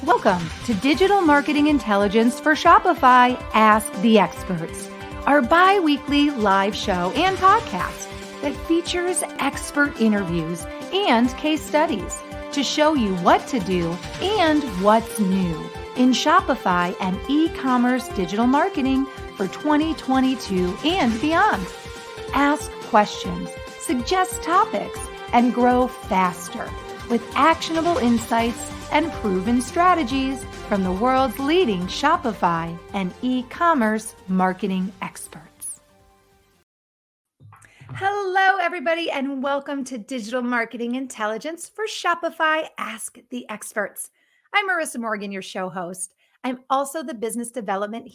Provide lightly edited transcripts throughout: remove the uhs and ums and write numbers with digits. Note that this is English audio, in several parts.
Welcome to Digital Marketing Intelligence for Shopify Ask the Experts, our bi-weekly live show and podcast that features expert interviews and case studies to show you what to do and what's new in Shopify and e-commerce digital marketing for 2022 and beyond. Ask questions, suggest topics, and grow faster with actionable insights and proven strategies from the world's leading Shopify and e-commerce marketing experts. Hello, everybody, and welcome to Digital Marketing Intelligence for Shopify Ask the Experts. I'm Marissa Morgan, your show host. I'm also the business development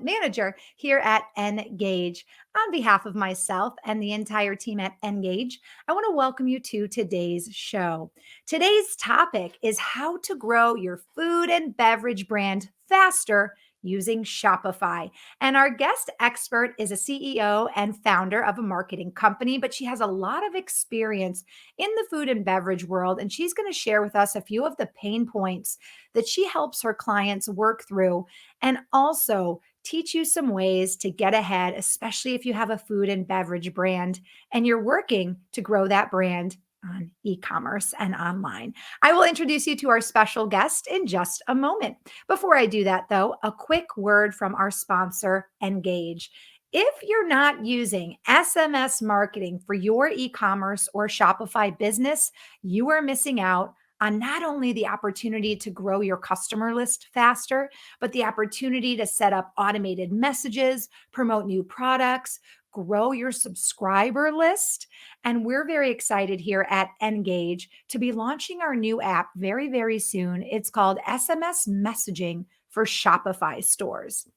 manager here at Engage. On behalf of myself and the entire team at Engage, I want to welcome you to today's show. Today's topic is how to grow your food and beverage brand faster using Shopify. And our guest expert is a CEO and founder of a marketing company, but she has a lot of experience in the food and beverage world. And she's going to share with us a few of the pain points that she helps her clients work through and also teach you some ways to get ahead, especially if you have a food and beverage brand and you're working to grow that brand on e-commerce and online. I will introduce you to our special guest in just a moment. Before I do that, though, a quick word from our sponsor, Engage. If you're not using SMS marketing for your e-commerce or Shopify business, you are missing out on not only the opportunity to grow your customer list faster, but the opportunity to set up automated messages, promote new products, grow your subscriber list. And we're very excited here at Engage to be launching our new app very, very soon. It's called SMS Messaging for Shopify stores.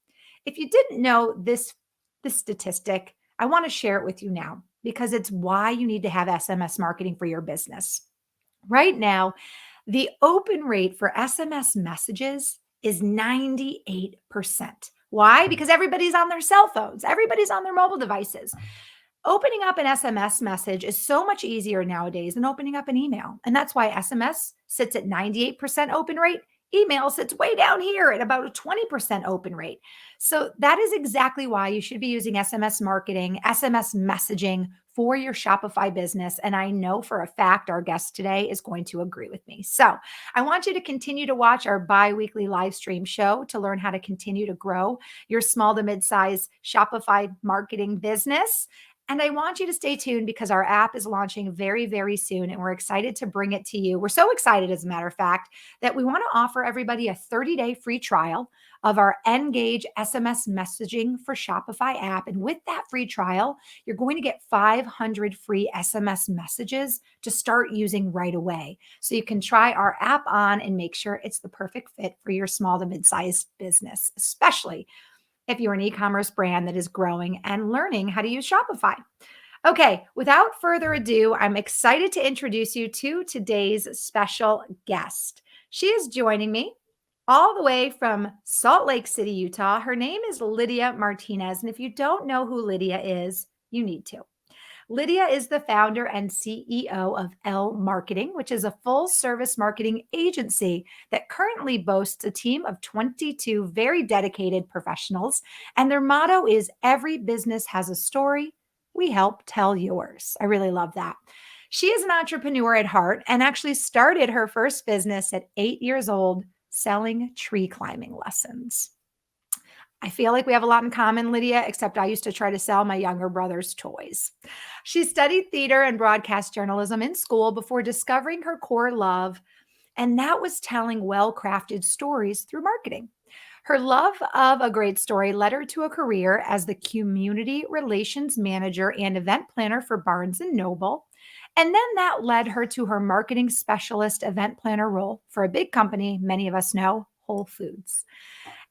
If you didn't know this statistic, I want to share it with you now because it's why you need to have SMS marketing for your business. Right now, the open rate for SMS messages is 98%. Why? Because everybody's on their cell phones. Everybody's on their mobile devices. Opening up an SMS message is so much easier nowadays than opening up an email. And that's why SMS sits at 98% open rate. Email sits way down here at about a 20% open rate. So that is exactly why you should be using SMS marketing, SMS messaging for your Shopify business. And I know for a fact our guest today is going to agree with me. So I want you to continue to watch our bi-weekly live stream show to learn how to continue to grow your small to mid-size Shopify marketing business. And I want you to stay tuned because our app is launching very, very soon, and we're excited to bring it to you. We're so excited, as a matter of fact, that we want to offer everybody a 30-day free trial of our Engage SMS Messaging for Shopify app. And with that free trial, you're going to get 500 free SMS messages to start using right away. So you can try our app on and make sure it's the perfect fit for your small to mid-sized business, especially if you're an e-commerce brand that is growing and learning how to use Shopify. Okay, without further ado, I'm excited to introduce you to today's special guest. She is joining me all the way from Salt Lake City, Utah. Her name is Lydia Martinez. And if you don't know who Lydia is, you need to. Lydia is the founder and CEO of L Marketing, which is a full-service marketing agency that currently boasts a team of 22 very dedicated professionals. And their motto is, every business has a story. We help tell yours. I really love that. She is an entrepreneur at heart and actually started her first business at 8 years old, selling tree climbing lessons. I feel like we have a lot in common, Lydia, except I used to try to sell my younger brother's toys. She studied theater and broadcast journalism in school before discovering her core love, and that was telling well-crafted stories through marketing. Her love of a great story led her to a career as the community relations manager and event planner for Barnes & Noble. And then that led her to her marketing specialist event planner role for a big company many of us know, Whole Foods.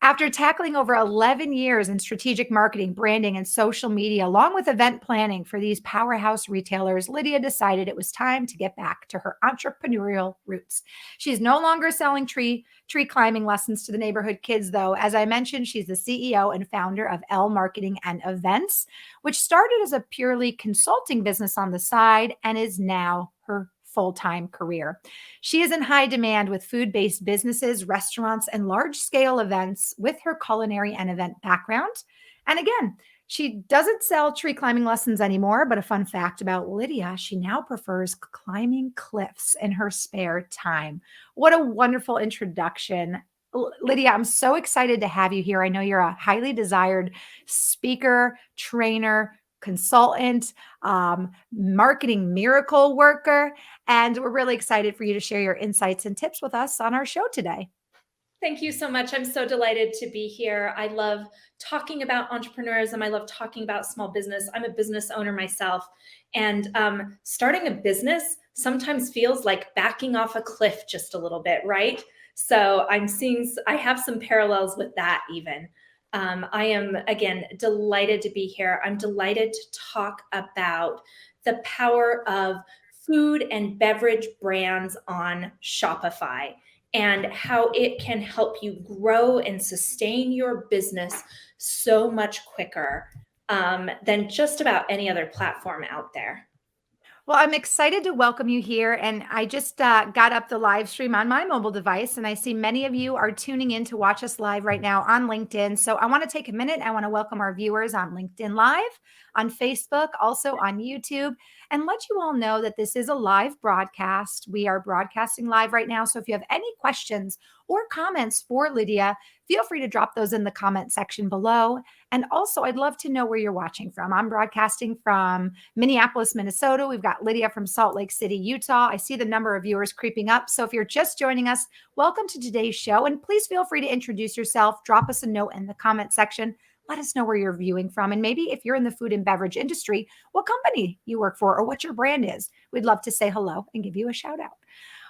After tackling over 11 years in strategic marketing, branding, and social media, along with event planning for these powerhouse retailers, Lydia decided it was time to get back to her entrepreneurial roots. She's no longer selling tree climbing lessons to the neighborhood kids, though. As I mentioned, she's the CEO and founder of L Marketing and Events, which started as a purely consulting business on the side and is now her full-time career. She is in high demand with food-based businesses, restaurants, and large-scale events with her culinary and event background. And again, she doesn't sell tree climbing lessons anymore, but a fun fact about Lydia, she now prefers climbing cliffs in her spare time. What a wonderful introduction. Lydia, I'm so excited to have you here. I know you're a highly desired speaker, trainer, consultant, marketing miracle worker, and we're really excited for you to share your insights and tips with us on our show today. Thank you so much. I'm so delighted to be here. I love talking about entrepreneurism. I love talking about small business. I'm a business owner myself. And starting a business sometimes feels like backing off a cliff just a little bit, right? So I have some parallels with that even. I am, again, delighted to be here. I'm delighted to talk about the power of food and beverage brands on Shopify and how it can help you grow and sustain your business so much quicker than just about any other platform out there. Well, I'm excited to welcome you here. And I just got up the live stream on my mobile device, and I see many of you are tuning in to watch us live right now on LinkedIn. So I want to take a minute. I want to welcome our viewers on LinkedIn Live, on Facebook, also on YouTube, and let you all know that this is a live broadcast. We are broadcasting live right now. So if you have any questions or comments for Lydia, feel free to drop those in the comment section below. And also, I'd love to know where you're watching from. I'm broadcasting from Minneapolis, Minnesota. We've got Lydia from Salt Lake City, Utah. I see the number of viewers creeping up. So if you're just joining us, welcome to today's show. And please feel free to introduce yourself. Drop us a note in the comment section. Let us know where you're viewing from. And maybe if you're in the food and beverage industry, what company you work for or what your brand is. We'd love to say hello and give you a shout out.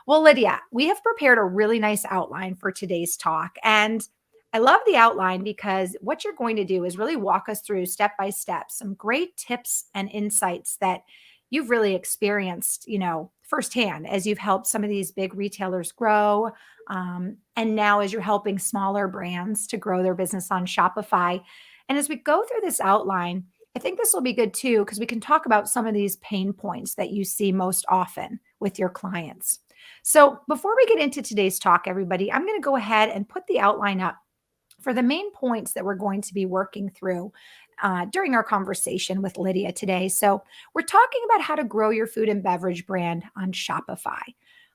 Well, Lydia, we have prepared a really nice outline for today's talk. And I love the outline because what you're going to do is really walk us through step by step some great tips and insights that you've really experienced, firsthand as you've helped some of these big retailers grow. And now as you're helping smaller brands to grow their business on Shopify. And as we go through this outline, I think this will be good too, because we can talk about some of these pain points that you see most often with your clients. So before we get into today's talk, everybody, I'm going to go ahead and put the outline up for the main points that we're going to be working through during our conversation with Lydia today. So we're talking about how to grow your food and beverage brand on Shopify.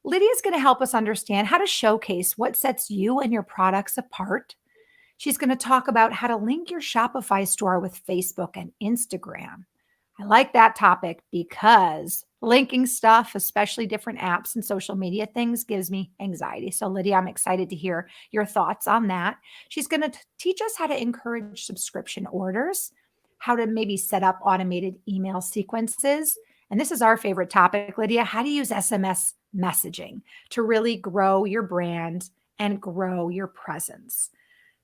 Lydia is going to help us understand how to showcase what sets you and your products apart. She's going to talk about how to link your Shopify store with Facebook and Instagram. I like that topic because linking stuff, especially different apps and social media things, gives me anxiety. So, Lydia, I'm excited to hear your thoughts on that. She's going to teach us how to encourage subscription orders, how to maybe set up automated email sequences. And this is our favorite topic, Lydia, how to use SMS messaging to really grow your brand and grow your presence.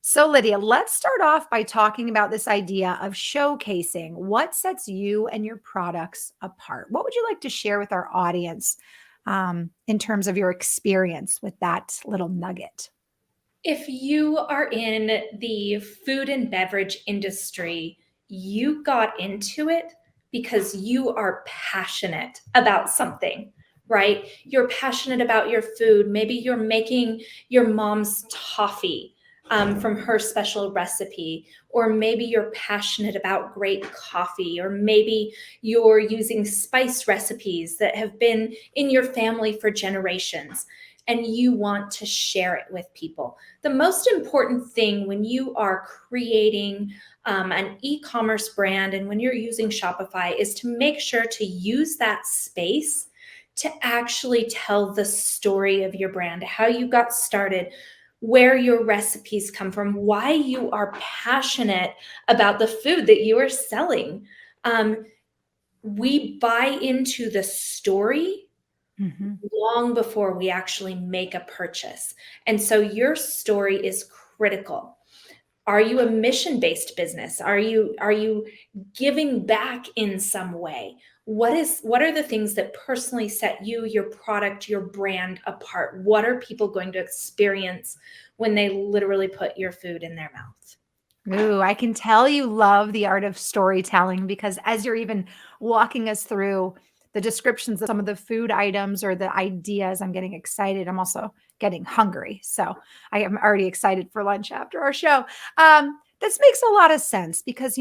So, Lydia, let's start off by talking about this idea of showcasing what sets you and your products apart. What would you like to share with our audience in terms of your experience with that little nugget? If you are in the food and beverage industry, you got into it because you are passionate about something, right? You're passionate about your food. Maybe you're making your mom's toffee from her special recipe, or maybe you're passionate about great coffee, or maybe you're using spice recipes that have been in your family for generations and you want to share it with people. The most important thing when you are creating an e-commerce brand and when you're using Shopify is to make sure to use that space to actually tell the story of your brand, how you got started, where your recipes come from, why you are passionate about the food that you are selling. We buy into the story long before we actually make a purchase. And so your story is critical. Are you a mission-based business? Are you giving back in some way? What are the things that personally set you, your product, your brand apart? What are people going to experience when they literally put your food in their mouth? Ooh, I can tell you love the art of storytelling because as you're even walking us through the descriptions of some of the food items or the ideas, I'm getting excited. I'm also getting hungry. So I am already excited for lunch after our show. This makes a lot of sense because,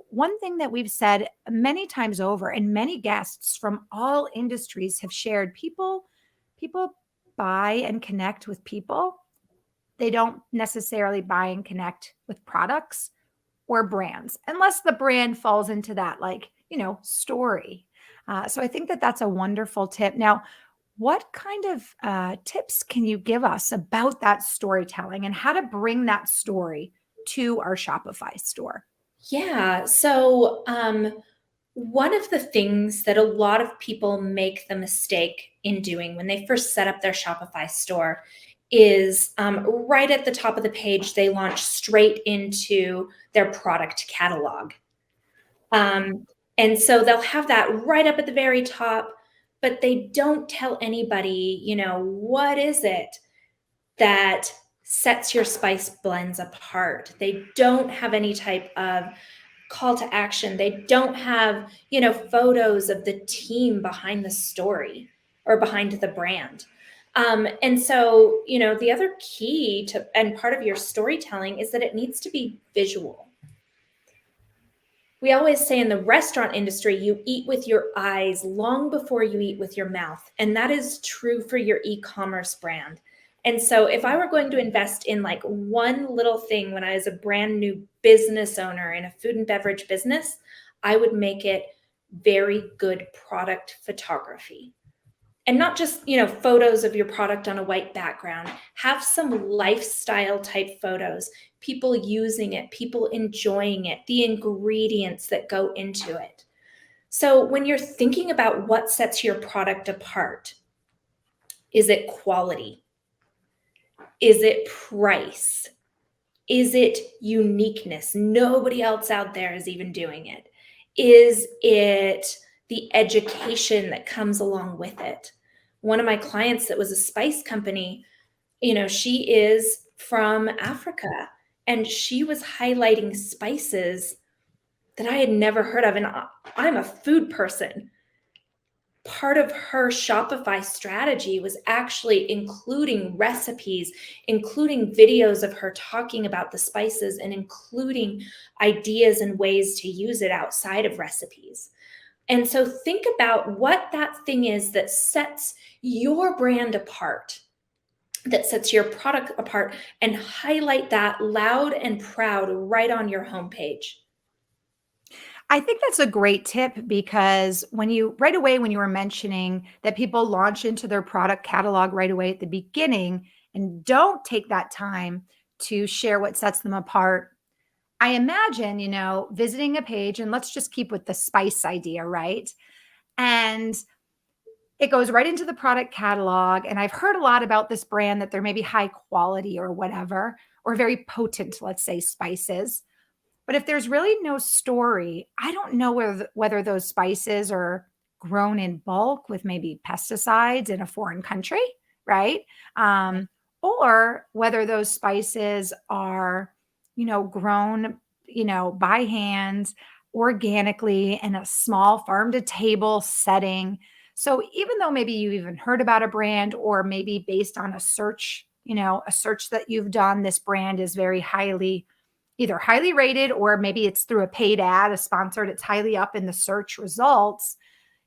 one thing that we've said many times over, and many guests from all industries have shared, people buy and connect with people. They don't necessarily buy and connect with products or brands, unless the brand falls into that, like, story. So I think that that's a wonderful tip. Now, what kind of tips can you give us about that storytelling and how to bring that story to our Shopify store? Yeah. So, one of the things that a lot of people make the mistake in doing when they first set up their Shopify store is right at the top of the page, they launch straight into their product catalog. Um, and so they'll have that right up at the very top, but they don't tell anybody, what is it that sets your spice blends apart. They don't have any type of call to action. They don't have, photos of the team behind the story or behind the brand. And so, the other key to, and part of your storytelling is that it needs to be visual. We always say in the restaurant industry, you eat with your eyes long before you eat with your mouth. And that is true for your e-commerce brand. And so if I were going to invest in like one little thing when I was a brand new business owner in a food and beverage business, I would make it very good product photography. And not just, photos of your product on a white background. Have some lifestyle type photos, people using it, people enjoying it, the ingredients that go into it. So when you're thinking about what sets your product apart, is it quality? Is it price? Is it uniqueness? Nobody else out there is even doing it. Is it the education that comes along with it? One of my clients that was a spice company, she is from Africa, and she was highlighting spices that I had never heard of. And I'm a food person. Part of her Shopify strategy was actually including recipes, including videos of her talking about the spices, and including ideas and ways to use it outside of recipes. And so think about what that thing is that sets your brand apart, that sets your product apart, and highlight that loud and proud right on your homepage. I think that's a great tip because right away, when you were mentioning that people launch into their product catalog right away at the beginning and don't take that time to share what sets them apart, I imagine, visiting a page, and let's just keep with the spice idea, right? And it goes right into the product catalog. And I've heard a lot about this brand that they're maybe high quality or whatever, or very potent, let's say, spices. But if there's really no story, I don't know whether those spices are grown in bulk with maybe pesticides in a foreign country, right? Or whether those spices are, grown, by hand organically in a small farm to table setting. So even though maybe you even heard about a brand, or maybe based on a search, a search that you've done, this brand is very either highly rated, or maybe it's through a paid ad, a sponsored, it's highly up in the search results.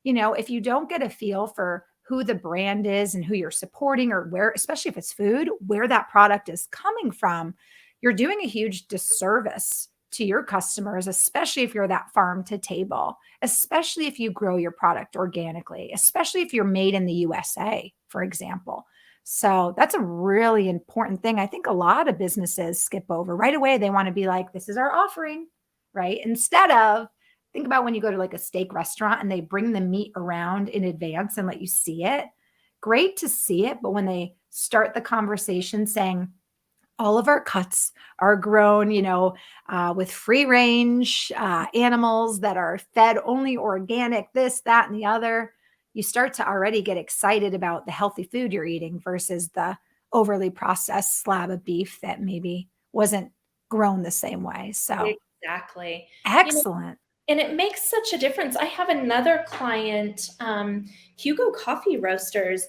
If you don't get a feel for who the brand is and who you're supporting, or where, especially if it's food, where that product is coming from, you're doing a huge disservice to your customers, especially if you're that farm to table, especially if you grow your product organically, especially if you're made in the USA, for example. So that's a really important thing. I think a lot of businesses skip over right away. They want to be like, this is our offering, right? Instead of, think about when you go to like a steak restaurant and they bring the meat around in advance and let you see it. Great to see it. But when they start the conversation saying, all of our cuts are grown, with free range animals that are fed only organic, this, that, and the other, you start to already get excited about the healthy food you're eating versus the overly processed slab of beef that maybe wasn't grown the same way. So Exactly. You know, excellent. And it makes such a difference. I have another client, Hugo Coffee Roasters.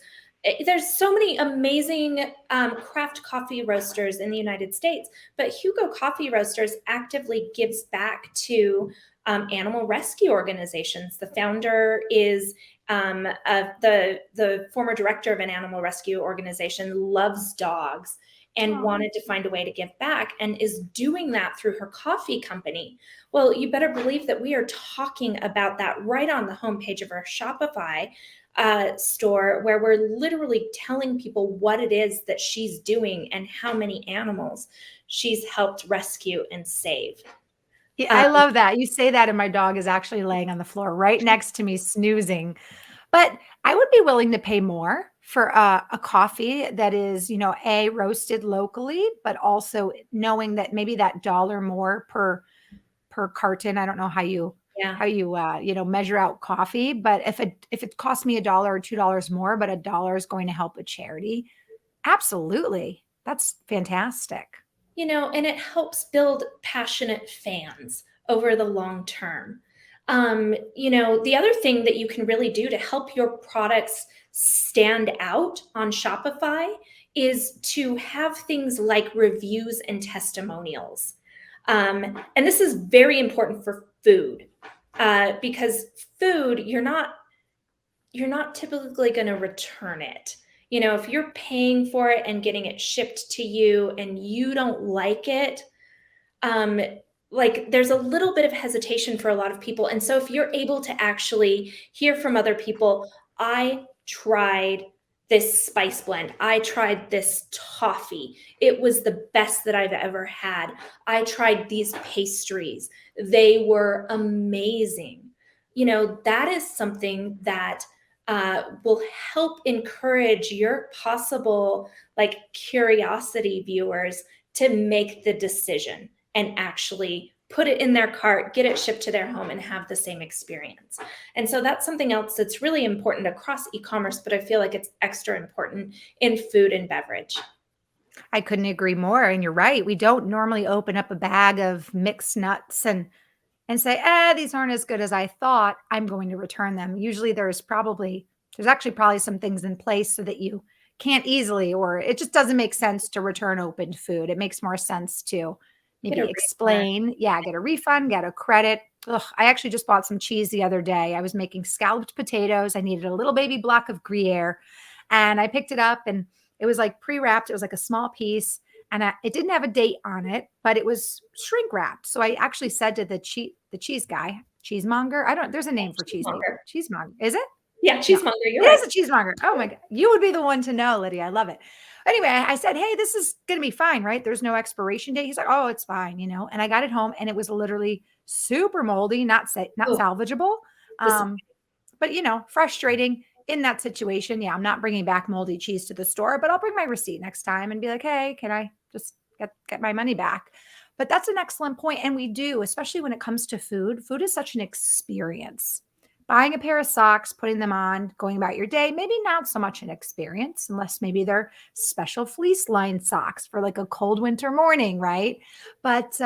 There's so many amazing craft coffee roasters in the United States, but Hugo Coffee Roasters actively gives back to animal rescue organizations. The founder is the former director of an animal rescue organization, loves dogs, and Oh. wanted to find a way to give back, and is doing that through her coffee company. Well, you better believe that we are talking about that right on the homepage of our Shopify store, where we're literally telling people what it is that she's doing and how many animals she's helped rescue and save. Yeah, Um, I love that. You say that, and my dog is actually laying on the floor right next to me, snoozing. But I would be willing to pay more for a coffee that is, A, roasted locally, but also knowing that maybe that dollar more per carton. I don't know yeah. how you measure out coffee, but if it costs me $1 or $2 more, but $1 is going to help a charity, absolutely. That's fantastic. And it helps build passionate fans over the long term. The other thing that you can really do to help your products stand out on Shopify is to have things like reviews and testimonials. And this is very important for food, because food, you're not typically going to return it. If you're paying for it and getting it shipped to you and you don't like it, um, like there's a little bit of hesitation for a lot of people. And so if you're able to actually hear from other people, I tried this spice blend, I tried this toffee, it was the best that I've ever had. I tried these pastries, they were amazing. That is something that will help encourage your possible like curiosity viewers to make the decision and actually put it in their cart, get it shipped to their home, and have the same experience. And so that's something else that's really important across e-commerce, but I feel like it's extra important in food and beverage. I couldn't agree more. And you're right. We don't normally open up a bag of mixed nuts and say, these aren't as good as I thought. I'm going to return them. Usually there's actually probably some things in place so that you can't easily, or it just doesn't make sense to return opened food. It makes more sense to Get a maybe refund. explain, yeah, get a refund, get a credit. Ugh, I actually just bought some cheese the other day. I was making scalloped potatoes. I needed a little baby block of Gruyere and I picked it up and it was like pre-wrapped. It was like a small piece and it didn't have a date on it, but it was shrink wrapped. So I actually said to the cheese guy, cheesemonger. I don't. There's a name for cheese Cheesemonger. people. Cheesemonger. Is it? Yeah, No, cheesemonger. You're it right. is a cheesemonger. Oh my god, you would be the one to know, Lydia. I love it. Anyway, I said, hey, this is gonna be fine, right? There's no expiration date. He's like, oh, it's fine, And I got it home, and it was literally super moldy, not Oh, salvageable. this Um, but frustrating in that situation. Yeah, I'm not bringing back moldy cheese to the store, but I'll bring my receipt next time and be like, hey, can I just get my money back? But that's an excellent point. And we do, especially when it comes to food. Food is such an experience. Buying a pair of socks, putting them on, going about your day, maybe not so much an experience, unless maybe they're special fleece lined socks for like a cold winter morning, right? But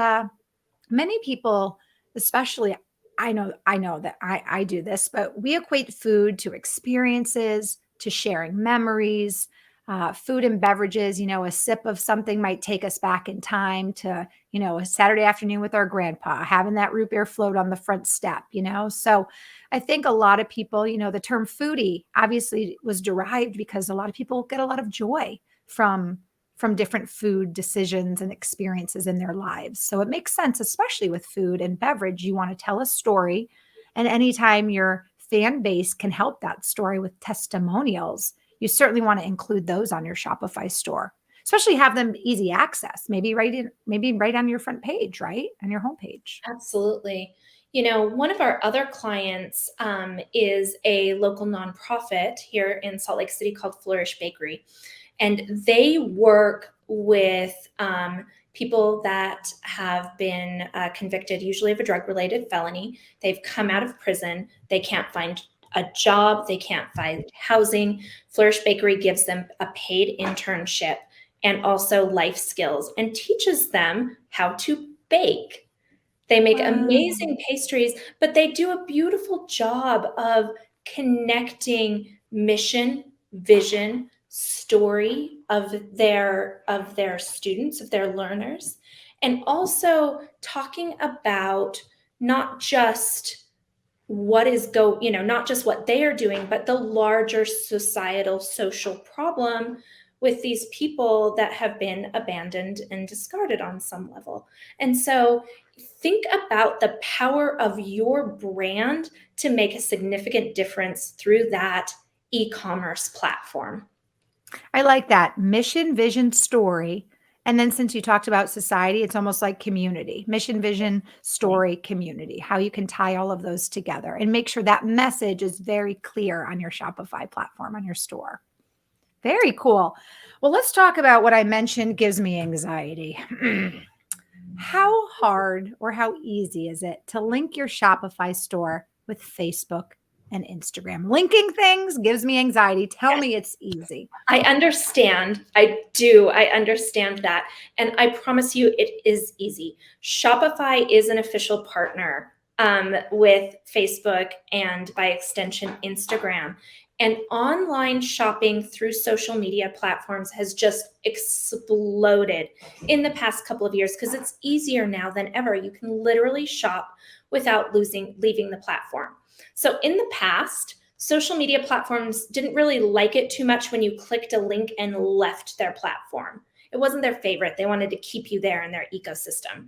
many people, especially I know that I do this, but we equate food to experiences, to sharing memories. Food and beverages, a sip of something might take us back in time to, a Saturday afternoon with our grandpa, having that root beer float on the front step. So I think a lot of people, the term foodie obviously was derived because a lot of people get a lot of joy from different food decisions and experiences in their lives. So it makes sense, especially with food and beverage. You want to tell a story. And anytime your fan base can help that story with testimonials, you certainly want to include those on your Shopify store, especially have them easy access, maybe right on your front page, right? On your homepage. absolutely. One of our other clients is a local nonprofit here in Salt Lake City called Flourish Bakery. And they work with people that have been convicted, usually of a drug related felony. They've come out of prison. They can't find a job. They can't find housing. Flourish Bakery gives them a paid internship and also life skills and teaches them how to bake. They make Wow. amazing pastries, but they do a beautiful job of connecting mission, vision, story of their students, of their learners, and also talking about not just not just what they are doing, but the larger societal social problem with these people that have been abandoned and discarded on some level. And so think about the power of your brand to make a significant difference through that e-commerce platform. I like that mission, vision, story. And then since you talked about society, it's almost like community, mission, vision, story, community, how you can tie all of those together and make sure that message is very clear on your Shopify platform, on your store. Very cool. Well, let's talk about what I mentioned gives me anxiety. How hard or how easy is it to link your Shopify store with Facebook and Instagram? Linking things gives me anxiety. Tell Yes. me it's easy. I understand. I do. I understand that. And I promise you, it is easy. Shopify is an official partner with Facebook and by extension, Instagram. And online shopping through social media platforms has just exploded in the past couple of years because it's easier now than ever. You can literally shop without leaving the platform. So in the past, social media platforms didn't really like it too much when you clicked a link and left their platform. It wasn't their favorite. They wanted to keep you there in their ecosystem.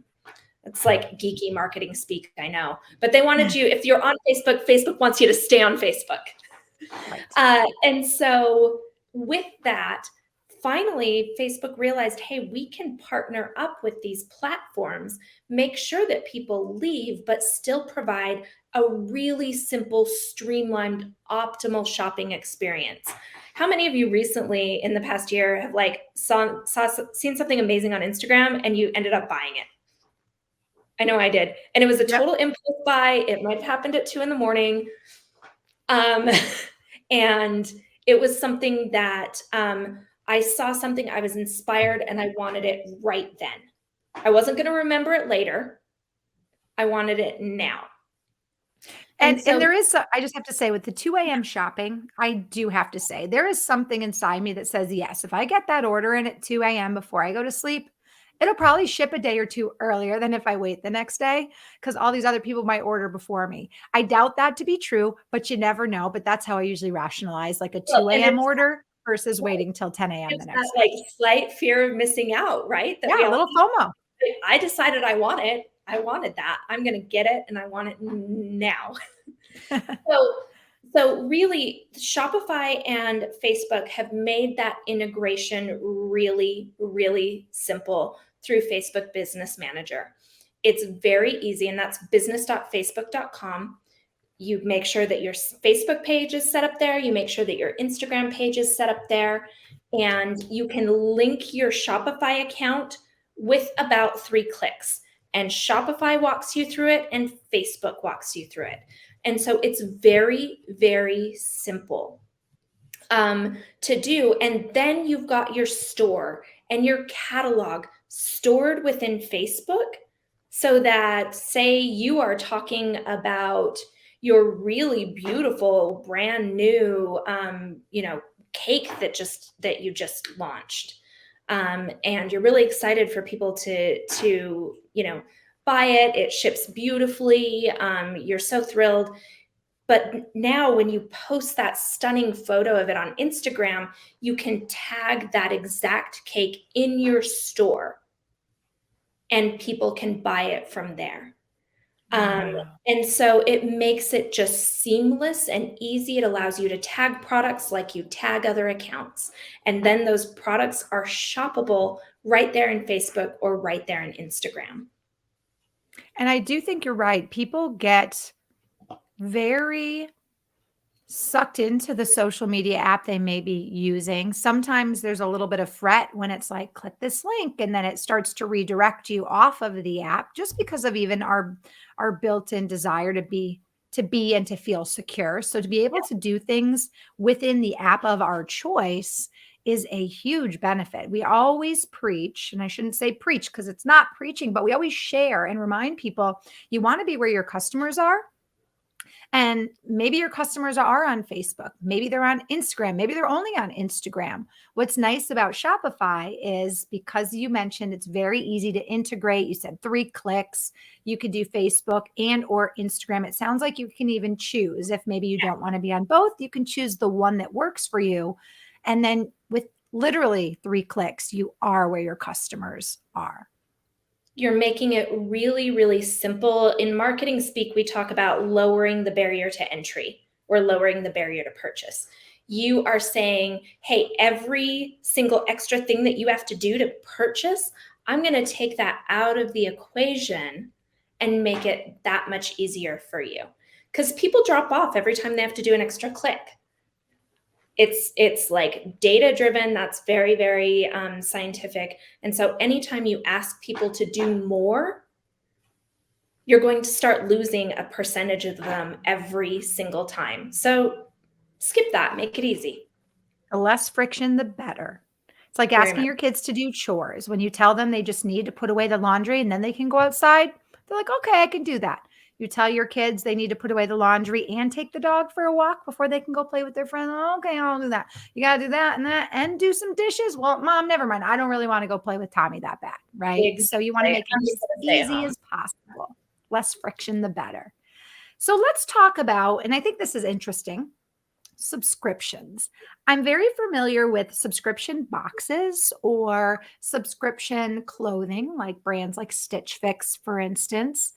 It's like geeky marketing speak, I know. But they wanted you, if you're on Facebook, Facebook wants you to stay on Facebook. Right. And so with that, finally, Facebook realized, hey, we can partner up with these platforms, make sure that people leave, but still provide a really simple, streamlined, optimal shopping experience. How many of you recently in the past year have seen something amazing on Instagram and you ended up buying it? I know I did. And it was a Yep. total impulse buy. It might have happened at 2 a.m. And it was something that I saw something, I was inspired, and I wanted it right then. I wasn't going to remember it later. I wanted it now. And So there is I just have to say with the 2 a.m. shopping, I do have to say there is something inside me that says, yes, if I get that order in at 2 a.m. before I go to sleep, it'll probably ship a day or two earlier than if I wait the next day because all these other people might order before me. I doubt that to be true, but you never know. But that's how I usually rationalize like a well, 2 and a.m. order versus waiting till 10 a.m. the it's that next like day. slight fear of missing out, right? That we Yeah, a all little FOMO. I decided I want it. I wanted that. I'm going to get it and I want it now. So, so really, Shopify and Facebook have made that integration really, really simple through Facebook Business Manager. It's very easy, and that's business.facebook.com. You make sure that your Facebook page is set up there. You make sure that your Instagram page is set up there, and you can link your Shopify account with about 3 clicks. And Shopify walks you through it, and Facebook walks you through it. And so it's very, very simple to do. And then you've got your store and your catalog stored within Facebook so that, say, you are talking about your really beautiful, brand new, cake that you just launched. And you're really excited for people to buy it. It ships beautifully. You're so thrilled. But now when you post that stunning photo of it on Instagram, you can tag that exact cake in your store and people can buy it from there. Wow. And so it makes it just seamless and easy. It allows you to tag products like you tag other accounts. And then those products are shoppable right there in Facebook or right there in Instagram. And I do think you're right. People get very sucked into the social media app they may be using. Sometimes there's a little bit of fret when it's like, click this link, and then it starts to redirect you off of the app just because of even our built-in desire to be and to feel secure. So to be able to do things within the app of our choice is a huge benefit. We always preach, and I shouldn't say preach because it's not preaching, but we always share and remind people you want to be where your customers are. And maybe your customers are on Facebook. Maybe they're on Instagram. Maybe they're only on Instagram. What's nice about Shopify is because you mentioned it's very easy to integrate. You said 3 clicks. You could do Facebook and or Instagram. It sounds like you can even choose if maybe you don't want to be on both. You can choose the one that works for you. And then with literally 3 clicks, you are where your customers are. You're making it really, really simple. In marketing speak, we talk about lowering the barrier to entry or lowering the barrier to purchase. You are saying, hey, every single extra thing that you have to do to purchase, I'm going to take that out of the equation and make it that much easier for you. Because people drop off every time they have to do an extra click. It's like data driven. That's very, very scientific. And so anytime you ask people to do more, you're going to start losing a percentage of them every single time. So skip that, make it easy. The less friction, the better. It's like Very asking much. your kids to do chores. When you tell them they just need to put away the laundry and then they can go outside, they're like, okay, I can do that. You tell your kids they need to put away the laundry and take the dog for a walk before they can go play with their friends. Okay, I'll do that. You got to do that and do some dishes. Well, mom, never mind. I don't really want to go play with Tommy that bad, right? So you want to Exactly. make it I'm as just gonna stay at easy home. as possible. Less friction, the better. So let's talk about, and I think this is interesting, subscriptions. I'm very familiar with subscription boxes or subscription clothing, like brands like Stitch Fix, for instance.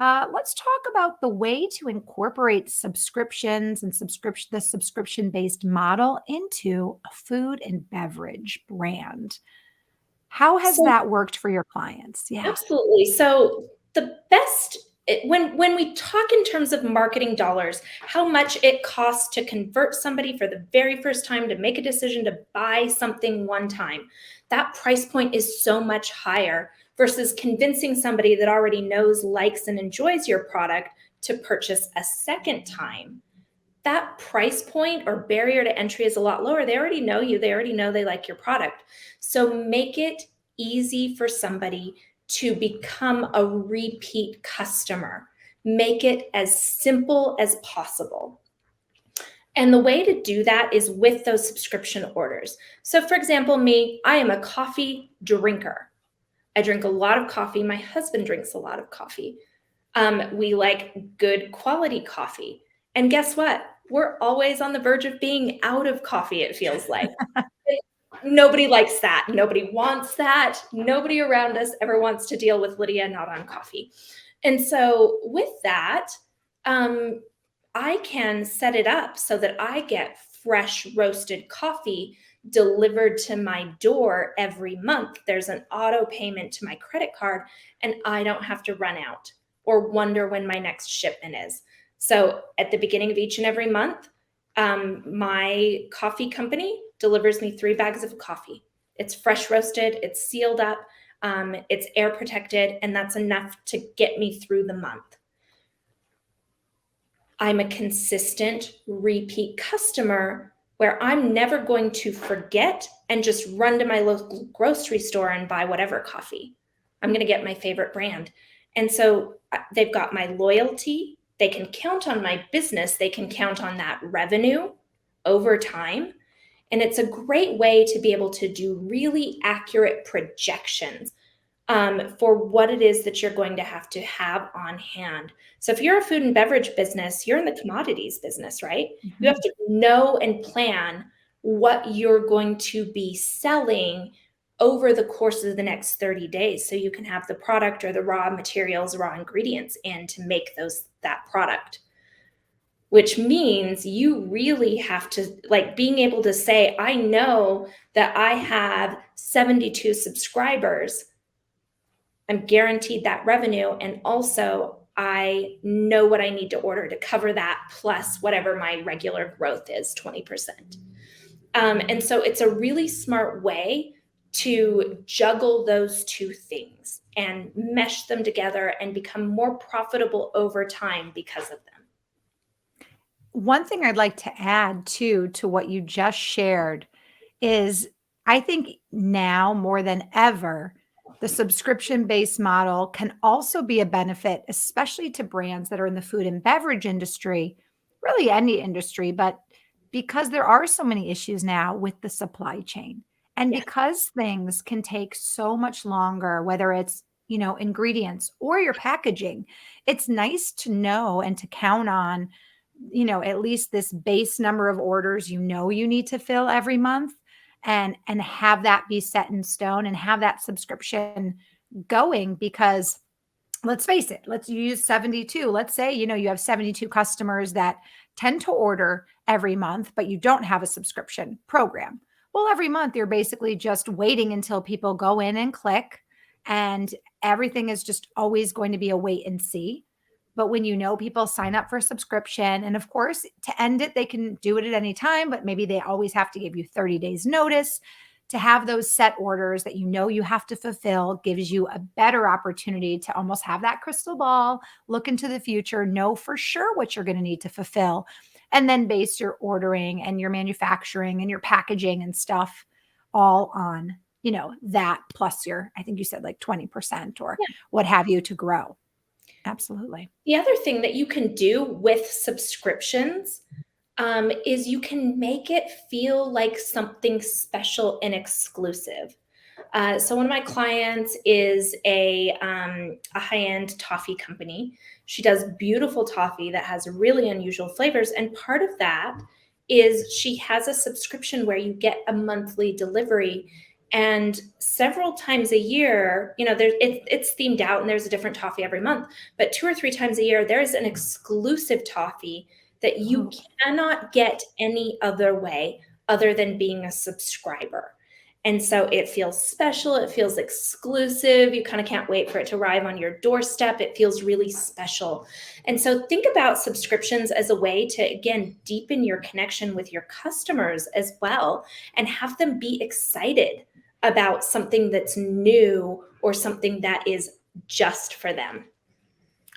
Let's talk about the way to incorporate subscriptions and the subscription-based model into a food and beverage brand. How has So that worked for your clients? Yeah. absolutely. So the best when we talk in terms of marketing dollars, how much it costs to convert somebody for the very first time to make a decision to buy something one time, that price point is so much higher versus convincing somebody that already knows, likes, and enjoys your product to purchase a second time. That price point or barrier to entry is a lot lower. They already know you, they already know they like your product. So make it easy for somebody to become a repeat customer. Make it as simple as possible. And the way to do that is with those subscription orders. So, for example, me, I am a coffee drinker. I drink a lot of coffee. My husband drinks a lot of coffee. We like good quality coffee. And guess what? We're always on the verge of being out of coffee, it feels like. Nobody likes that. Nobody wants that. Nobody around us ever wants to deal with Lydia not on coffee. And so with that, I can set it up so that I get fresh roasted coffee delivered to my door every month. There's an auto payment to my credit card, and I don't have to run out or wonder when my next shipment is. So at the beginning of each and every month, my coffee company delivers me 3 bags of coffee. It's fresh roasted, it's sealed up, it's air protected, and that's enough to get me through the month. I'm a consistent repeat customer where I'm never going to forget and just run to my local grocery store and buy whatever coffee. I'm going to get my favorite brand. And so they've got my loyalty. They can count on my business. They can count on that revenue over time. And it's a great way to be able to do really accurate projections for what it is that you're going to have on hand. So if you're a food and beverage business, you're in the commodities business, right? You have to know and plan what you're going to be selling over the course of the next 30 days so you can have the product or the raw materials, raw ingredients in to make that product. Which means you really have to, like, being able to say, I know that I have 72 subscribers. I'm guaranteed that revenue. And also I know what I need to order to cover that plus whatever my regular growth is, 20%. And so it's a really smart way to juggle those two things and mesh them together and become more profitable over time because of them. One thing I'd like to add too to what you just shared is I think now more than ever, the subscription-based model can also be a benefit, especially to brands that are in the food and beverage industry, really any industry, but because there are so many issues now with the supply chain. And Yeah. because things can take so much longer, whether it's, ingredients or your packaging, it's nice to know and to count on, at least this base number of orders you need to fill every month and have that be set in stone and have that subscription going because let's face it, let's use 72. Let's say, you have 72 customers that tend to order every month, but you don't have a subscription program. Well, every month you're basically just waiting until people go in and click, and everything is just always going to be a wait and see. But when people sign up for a subscription, and of course, to end it, they can do it at any time, but maybe they always have to give you 30 days notice. To have those set orders that you have to fulfill gives you a better opportunity to almost have that crystal ball, look into the future, know for sure what you're going to need to fulfill, and then base your ordering and your manufacturing and your packaging and stuff all on, that plus I think you said like 20% or Yeah. what have you to grow. Absolutely. The other thing that you can do with subscriptions is you can make it feel like something special and exclusive. So one of my clients is a high-end toffee company. She does beautiful toffee that has really unusual flavors. And part of that is she has a subscription where you get a monthly delivery. And several times a year, it's themed out and there's a different toffee every month. But 2 or 3 times a year, there's an exclusive toffee that you Oh, cannot get any other way other than being a subscriber. And so it feels special. It feels exclusive. You kind of can't wait for it to arrive on your doorstep. It feels really special. And so think about subscriptions as a way to, again, deepen your connection with your customers as well and have them be excited about something that's new or something that is just for them.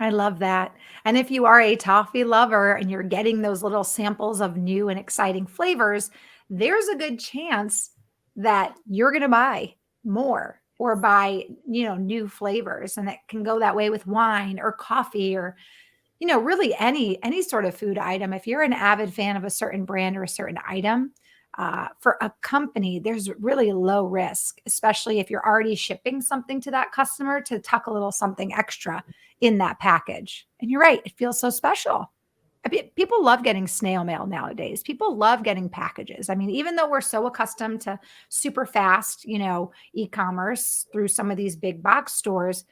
I love that. And if you are a toffee lover and you're getting those little samples of new and exciting flavors, there's a good chance that you're going to buy more or buy, new flavors. And it can go that way with wine or coffee or, really any sort of food item. If you're an avid fan of a certain brand or a certain item, for a company, there's really low risk, especially if you're already shipping something to that customer to tuck a little something extra in that package. And you're right, it feels so special. I mean, people love getting snail mail nowadays. People love getting packages. I mean, even though we're so accustomed to super fast, e-commerce through some of these big box stores,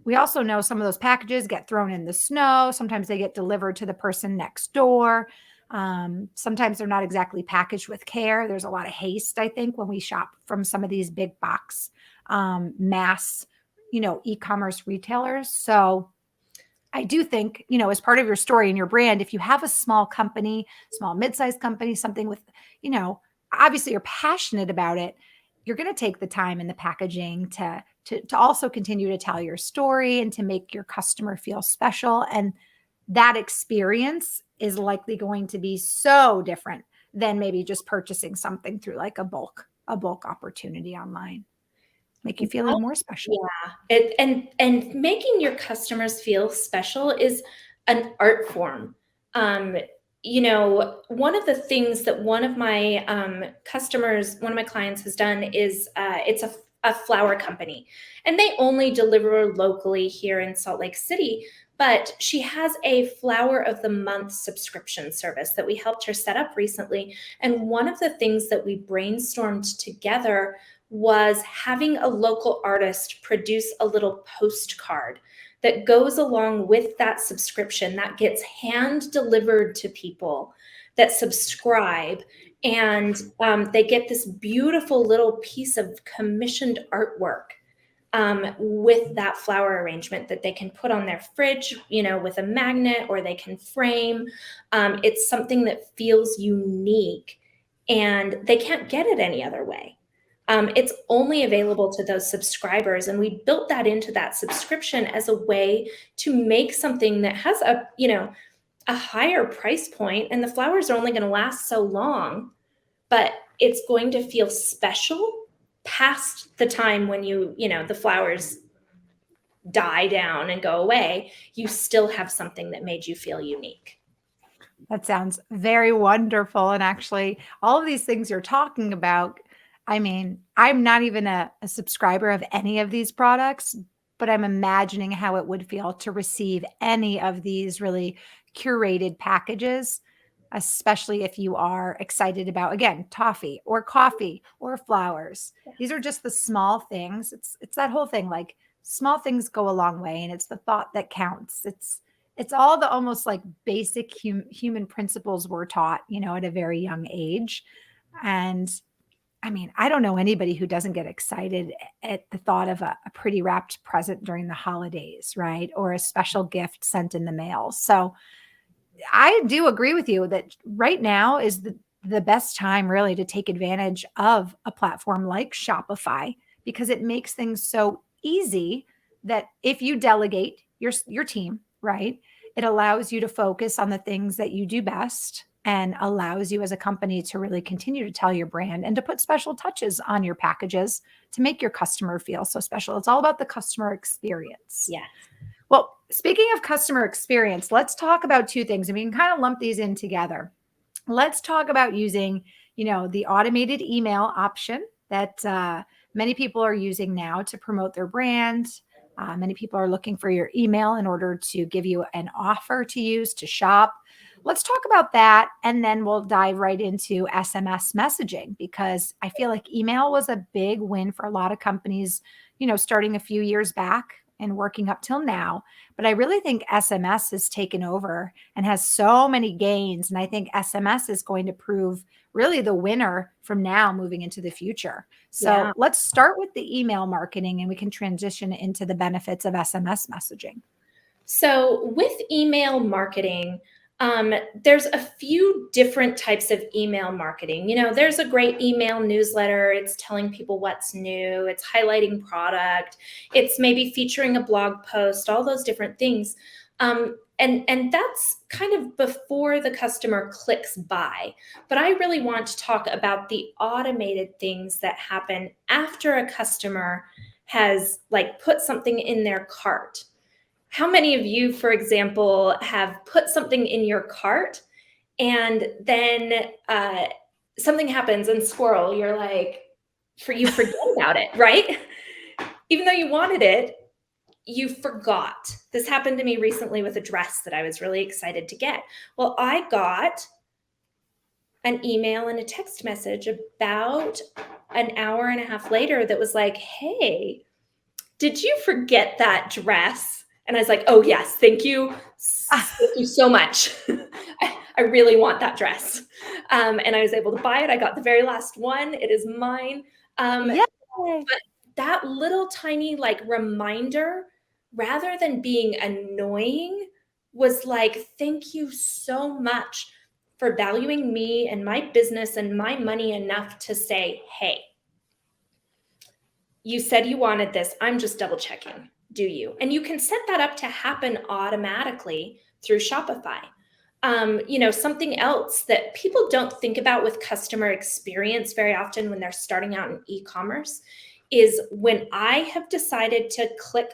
we also know some of those packages get thrown in the snow. Sometimes they get delivered to the person next door. Sometimes they're not exactly packaged with care. There's a lot of haste, I think, when we shop from some of these big box mass, e-commerce retailers. So I do think, as part of your story and your brand, if you have a small company, small mid-sized company, something with, obviously you're passionate about it, you're going to take the time in the packaging to also continue to tell your story and to make your customer feel special. And that experience is likely going to be so different than maybe just purchasing something through like a bulk opportunity online. Make you feel even more special. Yeah, and making your customers feel special is an art form. Um, one of the things that one of my one of my clients has done is it's a flower company, and they only deliver locally here in Salt Lake City. But she has a flower of the month subscription service that we helped her set up recently. And one of the things that we brainstormed together was having a local artist produce a little postcard that goes along with that subscription that gets hand delivered to people that subscribe. And they get this beautiful little piece of commissioned artwork with that flower arrangement that they can put on their fridge, with a magnet, or they can frame. It's something that feels unique and they can't get it any other way. It's only available to those subscribers. And we built that into that subscription as a way to make something that has a higher price point, and the flowers are only going to last so long, but it's going to feel special past the time when the flowers die down and go away. You still have something that made you feel unique. That sounds very wonderful. And actually, all of these things you're talking about, I mean, I'm not even a subscriber of any of these products, but I'm imagining how it would feel to receive any of these really curated packages, especially if you are excited about, again, toffee or coffee or flowers. These are just the small things. It's that whole thing, like small things go a long way, and it's the thought that counts. It's all the almost like basic human principles we're taught, at a very young age. And I mean, I don't know anybody who doesn't get excited at the thought of a pretty wrapped present during the holidays, right? Or a special gift sent in the mail. So I do agree with you that right now is the best time really to take advantage of a platform like Shopify, because it makes things so easy that if you delegate your team, right, it allows you to focus on the things that you do best and allows you as a company to really continue to tell your brand and to put special touches on your packages to make your customer feel so special. It's all about the customer experience. Yeah. Well, speaking of customer experience, let's talk about two things, and we can kind of lump these in together. Let's talk about using, the automated email option that many people are using now to promote their brand. Many people are looking for your email in order to give you an offer to use to shop. Let's talk about that, and then we'll dive right into SMS messaging, because I feel like email was a big win for a lot of companies, starting a few years back and working up till now. But I really think SMS has taken over and has so many gains. And I think SMS is going to prove really the winner from now moving into the future. So Yeah. let's start with the email marketing, and we can transition into the benefits of SMS messaging. So with email marketing, there's a few different types of email marketing. There's a great email newsletter. It's telling people what's new. It's highlighting product. It's maybe featuring a blog post, all those different things. And that's kind of before the customer clicks buy. But I really want to talk about the automated things that happen after a customer has put something in their cart. How many of you, for example, have put something in your cart and then something happens and squirrel, you're like, you forget about it, right? Even though you wanted it, you forgot. This happened to me recently with a dress that I was really excited to get. Well, I got an email and a text message about an hour and a half later that was like, hey, did you forget that dress? And I was like, oh, yes, thank you. Thank you so much. I really want that dress. And I was able to buy it. I got the very last one. It is mine. Yay. But that little tiny reminder, rather than being annoying, was like, thank you so much for valuing me and my business and my money enough to say, hey, you said you wanted this. I'm just double checking. Do you? And you can set that up to happen automatically through Shopify. Something else that people don't think about with customer experience very often when they're starting out in e-commerce is when I have decided to click,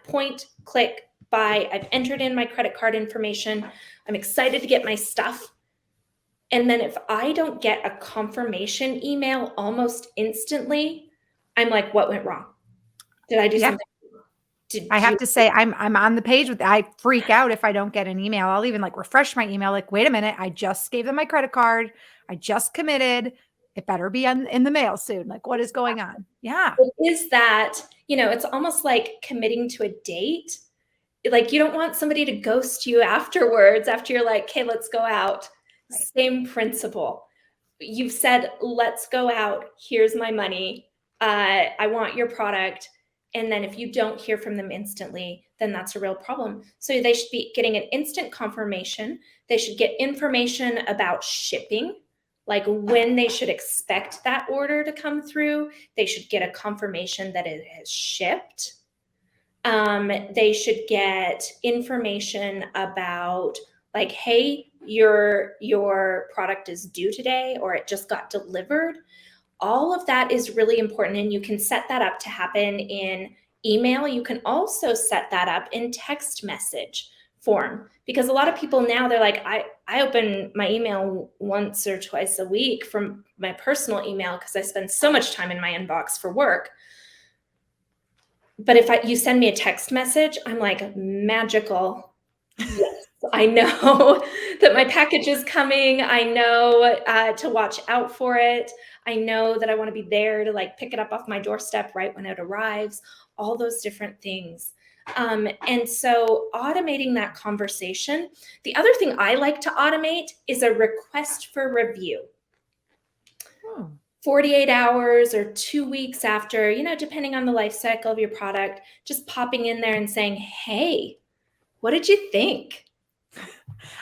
point, click, buy, I've entered in my credit card information, I'm excited to get my stuff. And then if I don't get a confirmation email almost instantly, I'm like, what went wrong? Did I do Yeah. something? I have to say I'm on the page with, I freak out if I don't get an email. I'll even refresh my email. Wait a minute. I just gave them my credit card. I just committed. It better be in the mail soon. What is going on? Yeah. It is that, it's almost like committing to a date. You don't want somebody to ghost you afterwards after you're like, okay, let's go out. Right. Same principle. You've said, let's go out. Here's my money. I want your product. And then if you don't hear from them instantly, then that's a real problem. So they should be getting an instant confirmation. They should get information about shipping, like when they should expect that order to come through. They should get a confirmation that it has shipped. They should get information about hey, your product is due today or it just got delivered. All of that is really important, and you can set that up to happen in email. You can also set that up in text message form, because a lot of people now, they're like, I open my email once or twice a week from my personal email because I spend so much time in my inbox for work. But if you send me a text message, I'm like, magical. Yes, I know that my package is coming. I know to watch out for it. I know that I want to be there to like pick it up off my doorstep right when it arrives, all those different things. And so automating that conversation. The other thing I like to automate is a request for review. 48 hours or 2 weeks after, depending on the life cycle of your product, just popping in there and saying, hey, what did you think?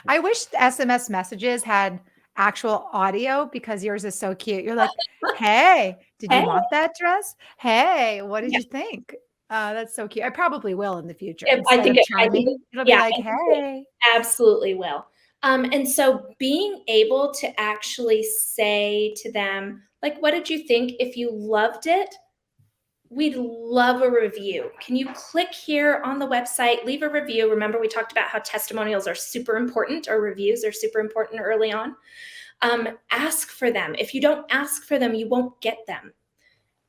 I wish the SMS messages had actual audio because yours is so cute. You're like, "Hey, did you Hey. want that dress? Hey, what did Yeah. you think?" That's so cute. I probably will in the future. I Instead think of it, chiming, it'll be yeah, like, I think it "Hey." absolutely will. And so being able to actually say to them, like, what did you think? If you loved it, we'd love a review. Can you click here on the website, leave a review? Remember, we talked about how testimonials are super important, or reviews are super important early on. Ask for them. If you don't ask for them, you won't get them.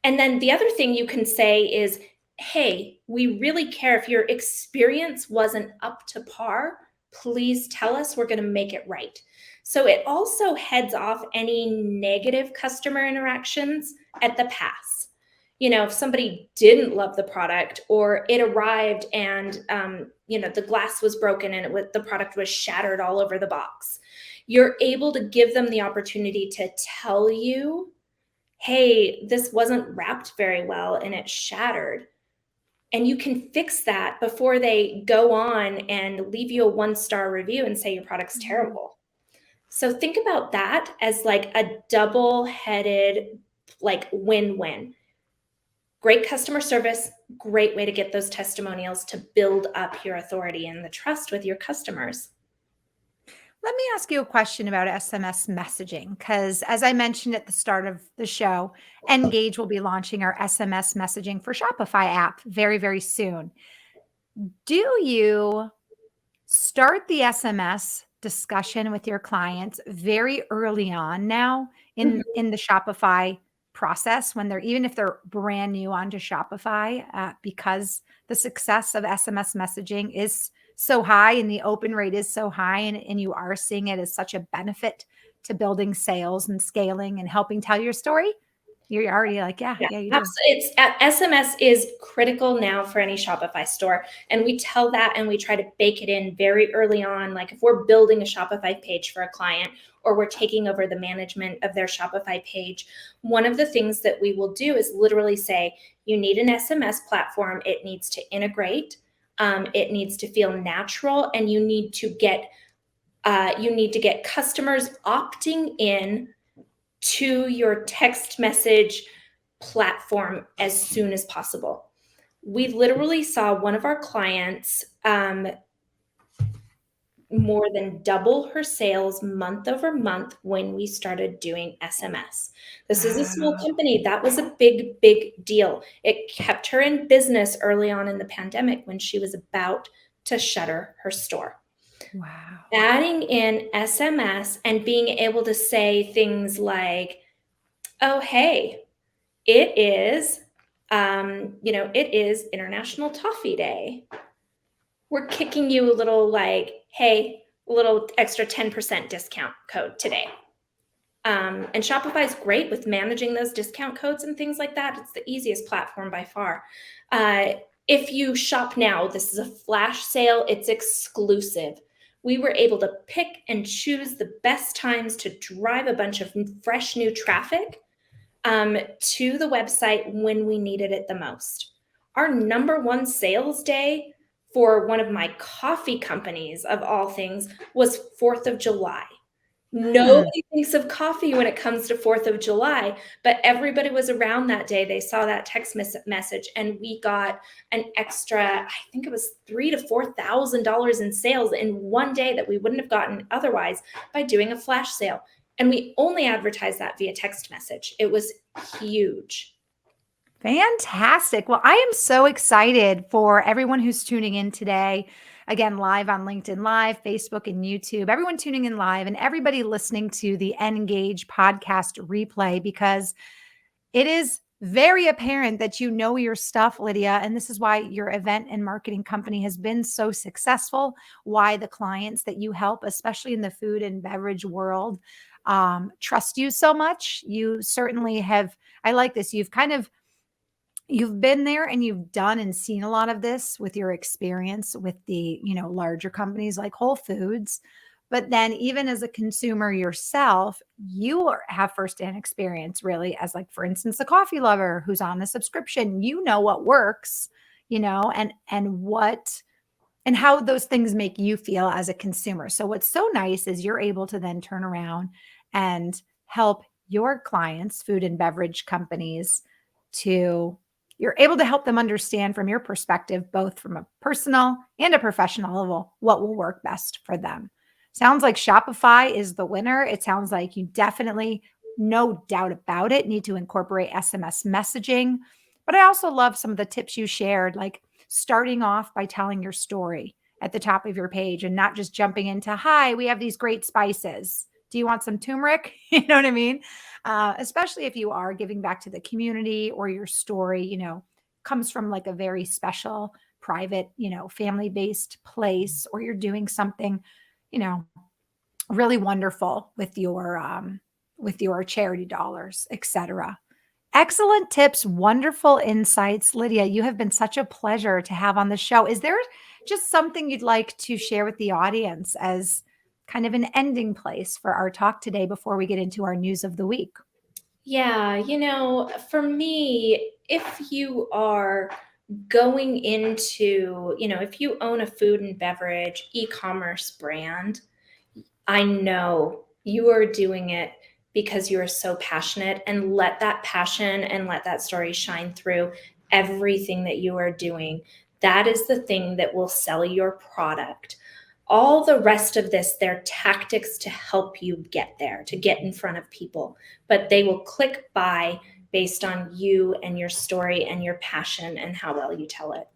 And then the other thing you can say is, hey, we really care. If your experience wasn't up to par, please tell us. We're going to make it right. So it also heads off any negative customer interactions at the pass. If somebody didn't love the product, or it arrived and the glass was broken and the product was shattered all over the box, you're able to give them the opportunity to tell you, hey, this wasn't wrapped very well and it shattered. And you can fix that before they go on and leave you a 1-star review and say your product's terrible. So think about that as like a double-headed, like win-win. Great customer service, great way to get those testimonials to build up your authority and the trust with your customers. Let me ask you a question about SMS messaging, because as I mentioned at the start of the show, Engage will be launching our SMS messaging for Shopify app very, very soon. Do you start the SMS discussion with your clients very early on now in the Shopify process, when even if they're brand new onto Shopify, because the success of SMS messaging is so high and the open rate is so high, and you are seeing it as such a benefit to building sales and scaling and helping tell your story? You're already like, yeah, you do. SMS is critical now for any Shopify store. And we tell that, and we try to bake it in very early on. Like if we're building a Shopify page for a client, or we're taking over the management of their Shopify page, one of the things that we will do is literally say, you need an SMS platform. It needs to integrate. It needs to feel natural, and you need to get customers opting in to your text message platform as soon as possible. We literally saw one of our clients more than double her sales month over month when we started doing SMS. This is a small company. That was a big, big deal. It kept her in business early on in the pandemic when she was about to shutter her store. Wow. Adding in SMS and being able to say things like, oh, hey, it is International Toffee Day. We're kicking you a little like, hey, a little extra 10% discount code today. And Shopify is great with managing those discount codes and things like that. It's the easiest platform by far. If you shop now, this is a flash sale. It's exclusive. We were able to pick and choose the best times to drive a bunch of fresh new traffic to the website when we needed it the most. Our number one sales day for one of my coffee companies, of all things, was 4th of July. Nobody thinks of coffee when it comes to 4th of July, but everybody was around that day. They saw that text message, and we got an extra, I think it was $3,000 to $4,000 in sales in one day that we wouldn't have gotten otherwise by doing a flash sale. And we only advertised that via text message. It was huge. Fantastic. Well, I am so excited for everyone who's tuning in today. Again, live on LinkedIn Live, Facebook, and YouTube. Everyone tuning in live and everybody listening to the Engage podcast replay, because it is very apparent that you know your stuff, Lydia. And this is why your event and marketing company has been so successful, why the clients that you help, especially in the food and beverage world, trust you so much. You certainly have. I like this. You've been there and you've done and seen a lot of this with your experience with the, larger companies like Whole Foods. But then even as a consumer yourself, have firsthand experience really as, like, for instance, a coffee lover who's on a subscription. You know what works, and what and how those things make you feel as a consumer. So what's so nice is you're able to then turn around and help your clients, food and beverage companies, to you're able to help them understand from your perspective, both from a personal and a professional level, what will work best for them. Sounds like Shopify is the winner. It sounds like you definitely, no doubt about it, need to incorporate SMS messaging. But I also love some of the tips you shared, like starting off by telling your story at the top of your page and not just jumping into, hi, we have these great spices. Do you want some turmeric? You know what I mean? Especially if you are giving back to the community, or your story, comes from like a very special, private, family based place, or you're doing something, you know, really wonderful with your charity dollars, etc. Excellent tips, wonderful insights. Lydia, you have been such a pleasure to have on the show. Is there just something you'd like to share with the audience as kind of an ending place for our talk today before we get into our news of the week? Yeah, for me, if you are going into, if you own a food and beverage e-commerce brand, I know you are doing it because you are so passionate, and let that passion and let that story shine through everything that you are doing. That is the thing that will sell your product. All the rest of this, they're tactics to help you get there, to get in front of people, but they will click buy based on you and your story and your passion and how well you tell it.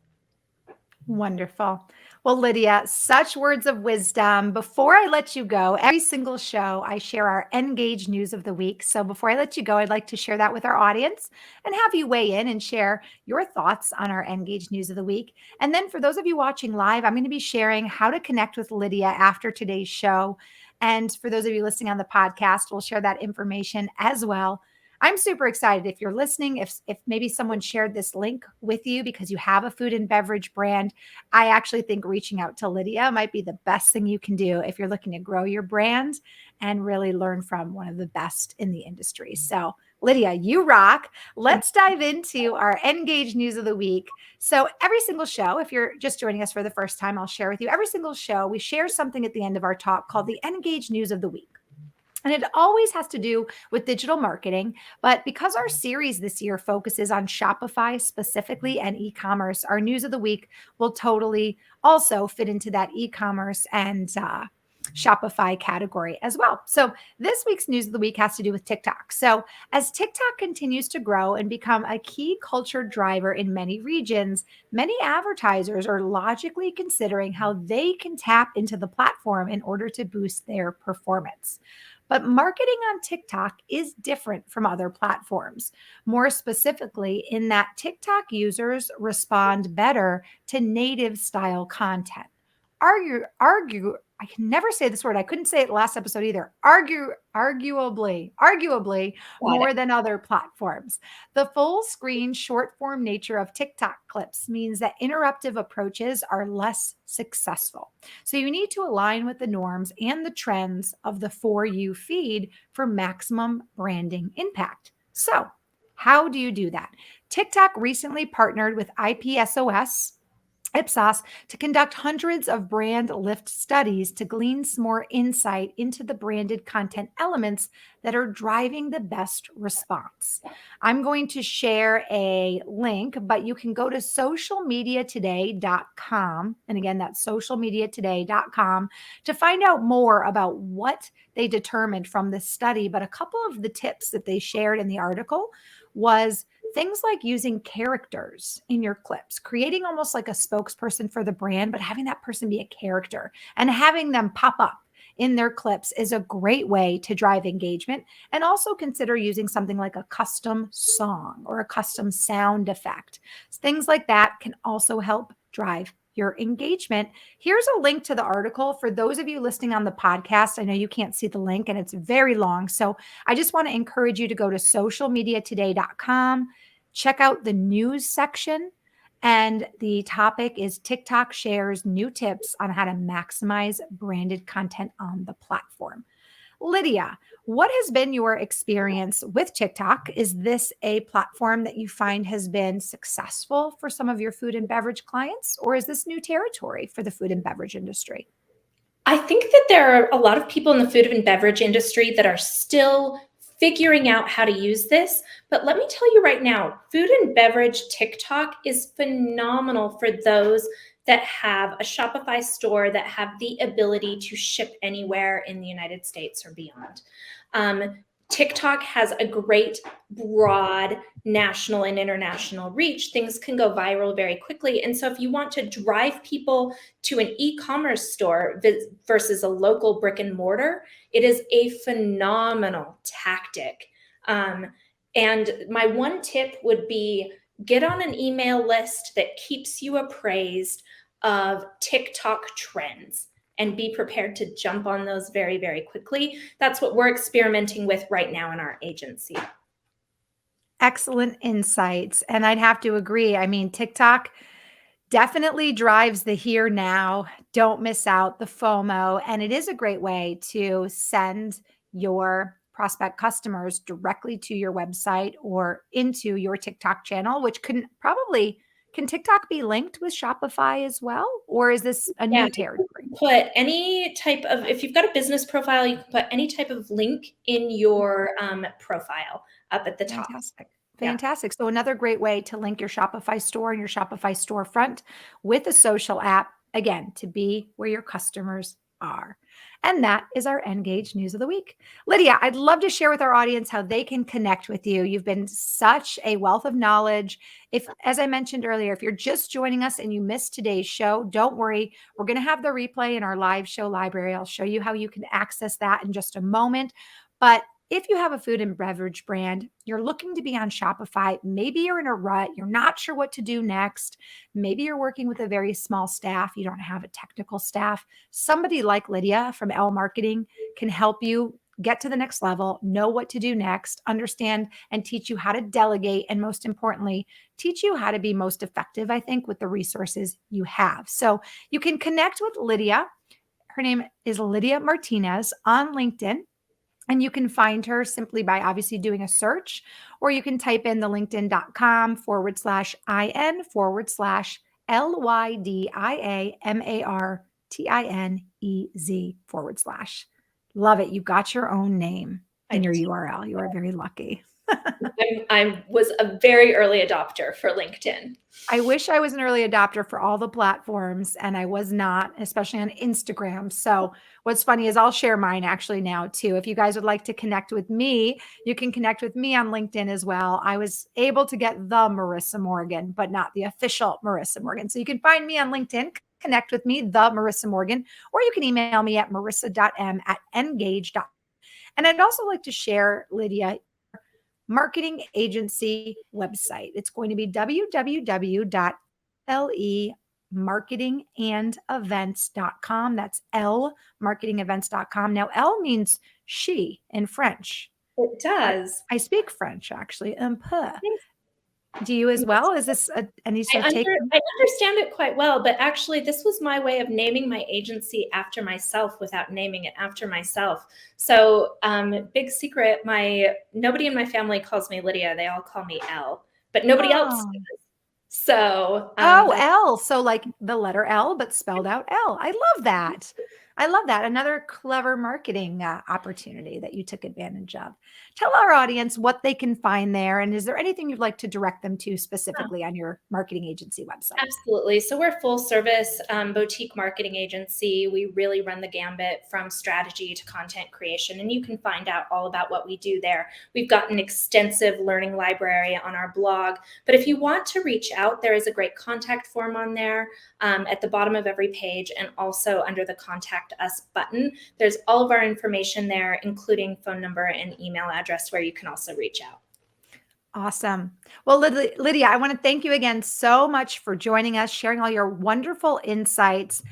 Wonderful. Well, Lydia, such words of wisdom. Before I let you go, every single show I share our Engage news of the week. So before I let you go, I'd like to share that with our audience and have you weigh in and share your thoughts on our Engage news of the week. And then for those of you watching live, I'm going to be sharing how to connect with Lydia after today's show. And for those of you listening on the podcast, we'll share that information as well. I'm super excited if you're listening, if maybe someone shared this link with you because you have a food and beverage brand. I actually think reaching out to Lydia might be the best thing you can do if you're looking to grow your brand and really learn from one of the best in the industry. So, Lydia, you rock. Let's dive into our Engage news of the week. So, every single show, if you're just joining us for the first time, I'll share with you every single show, we share something at the end of our talk called the Engage news of the week. And it always has to do with digital marketing. But because our series this year focuses on Shopify specifically and e-commerce, our news of the week will totally also fit into that e-commerce and Shopify category as well. So this week's news of the week has to do with TikTok. So as TikTok continues to grow and become a key culture driver in many regions, many advertisers are logically considering how they can tap into the platform in order to boost their performance. But marketing on TikTok is different from other platforms, more specifically, in that TikTok users respond better to native style content. I can never say this word. I couldn't say it last episode either. Arguably Got it. more than other platforms. The full screen short form nature of TikTok clips means that interruptive approaches are less successful. So you need to align with the norms and the trends of the For You feed for maximum branding impact. So, how do you do that? TikTok recently partnered with IPSOS, Ipsos to conduct hundreds of brand lift studies to glean some more insight into the branded content elements that are driving the best response. I'm going to share a link, but you can go to socialmediatoday.com. And again, that's socialmediatoday.com to find out more about what they determined from this study. But a couple of the tips that they shared in the article was things like using characters in your clips, creating almost like a spokesperson for the brand, but having that person be a character and having them pop up in their clips is a great way to drive engagement. And also consider using something like a custom song or a custom sound effect. Things like that can also help drive your engagement. Here's a link to the article for those of you listening on the podcast. I know you can't see the link and it's very long. So I just want to encourage you to go to socialmediatoday.com, check out the news section. And the topic is TikTok shares new tips on how to maximize branded content on the platform. Lydia, what has been your experience with TikTok? Is this a platform that you find has been successful for some of your food and beverage clients, or is this new territory for the food and beverage industry? I think that there are a lot of people in the food and beverage industry that are still figuring out how to use this. But let me tell you right now, food and beverage TikTok is phenomenal for those that have a Shopify store that have the ability to ship anywhere in the United States or beyond. TikTok has a great, broad national and international reach. Things can go viral very quickly. And so if you want to drive people to an e-commerce store versus a local brick and mortar, it is a phenomenal tactic. And my one tip would be get on an email list that keeps you appraised of TikTok trends and be prepared to jump on those very, very quickly. That's what we're experimenting with right now in our agency. Excellent insights. And I'd have to agree. I mean, TikTok definitely drives the here now. Don't miss out the FOMO. And it is a great way to send your prospect customers directly to your website or into your TikTok channel, which can TikTok be linked with Shopify as well? Or is this a new territory? Put any type of, if you've got a business profile, you can put any type of link in your profile up at the top. Fantastic. So another great way to link your Shopify store and your Shopify storefront with a social app, again, to be where your customers are. And that is our Engage News of the Week. Lydia, I'd love to share with our audience how they can connect with you. You've been such a wealth of knowledge. If, as I mentioned earlier, if you're just joining us and you missed today's show, don't worry. We're going to have the replay in our live show library. I'll show you how you can access that in just a moment. But if you have a food and beverage brand, you're looking to be on Shopify, maybe you're in a rut, you're not sure what to do next. Maybe you're working with a very small staff, you don't have a technical staff. Somebody like Lydia from L Marketing can help you get to the next level, know what to do next, understand and teach you how to delegate, and most importantly, teach you how to be most effective, I think, with the resources you have. So you can connect with Lydia. Her name is Lydia Martinez on LinkedIn. And you can find her simply by obviously doing a search, or you can type in the LinkedIn.com/IN/LYDIA MARTINEZ/. Love it. You got your own name in your URL. You are very lucky. I was a very early adopter for LinkedIn. I wish I was an early adopter for all the platforms, and I was not, especially on Instagram. So what's funny is I'll share mine actually now too. If you guys would like to connect with me, you can connect with me on LinkedIn as well. I was able to get the Marissa Morgan, but not the official Marissa Morgan. So you can find me on LinkedIn, connect with me, the Marissa Morgan, or you can email me at marissa.m@engage.com. And I'd also like to share, Lydia, marketing agency website. It's going to be www.lemarketingandevents.com. That's lmarketingevents.com. Now, L means she in French. It does. I speak French, actually. Do you as well? Is this any sort of take? I understand it quite well, but actually this was my way of naming my agency after myself without naming it after myself. So big secret, nobody in my family calls me Lydia. They all call me Elle, but nobody else does. So Oh, that's L. So like the letter L, but spelled out L. I love that. I love that. Another clever marketing opportunity that you took advantage of. Tell our audience what they can find there. And is there anything you'd like to direct them to specifically on your marketing agency website? absolutely. So we're a full service boutique marketing agency. We really run the gambit from strategy to content creation, and you can find out all about what we do there. We've got an extensive learning library on our blog. But if you want to reach out, there is a great contact form on there at the bottom of every page, and also under the Contact Us button. There's all of our information there, including phone number and email address, where you can also reach out. Awesome. Well, Lydia, I want to thank you again so much for joining us, sharing all your wonderful insights.